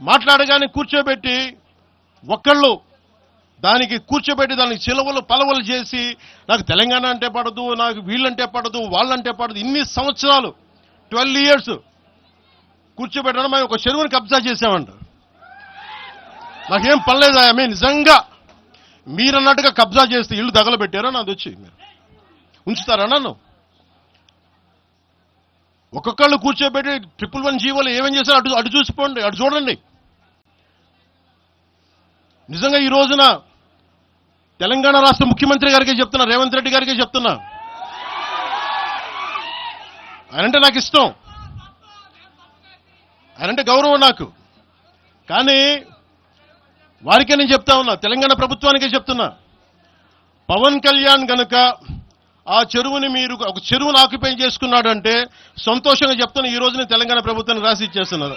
మాట్లాడగానే కూర్చోబెట్టి ఒక్కళ్ళు దానికి కూర్చోబెట్టి దానికి చిలవలు పలవలు చేసి నాకు తెలంగాణ అంటే పడదు, నాకు వీళ్ళంటే పడదు, వాళ్ళంటే పడదు, ఇన్ని సంవత్సరాలు 12 years కూర్చోబెట్టడం మేము ఒక చెరువుని కబ్జా చేసామంట. నాకేం పనిలేదా? నిజంగా మీరన్నట్టుగా కబ్జా చేస్తే ఇల్లు తగలబెట్టారా? నాది వచ్చి మీరు ఉంచుతారా నన్ను? ఒక్కొక్కళ్ళు కూర్చోబెట్టి 111 జీవోలు ఏమేం చేశారు అటు చూసిపోండి, అటు చూడండి. నిజంగా ఈ రోజున తెలంగాణ రాష్ట్ర ముఖ్యమంత్రి గారికి చెప్తున్నా, రేవంత్ రెడ్డి గారికి చెప్తున్నా, ఆయనంటే నాకు ఇష్టం, ఆయనంటే గౌరవం నాకు. కానీ వారికే నేను చెప్తా ఉన్నా, తెలంగాణ ప్రభుత్వానికే చెప్తున్నా, పవన్ కళ్యాణ్ గనక ఆ చెరువుని మీరు ఒక చెరువును ఆక్యుపై చేసుకున్నాడంటే సంతోషంగా చెప్తున్నా, ఈ రోజున తెలంగాణ ప్రభుత్వానికి రాసి ఇచ్చేస్తున్నారు.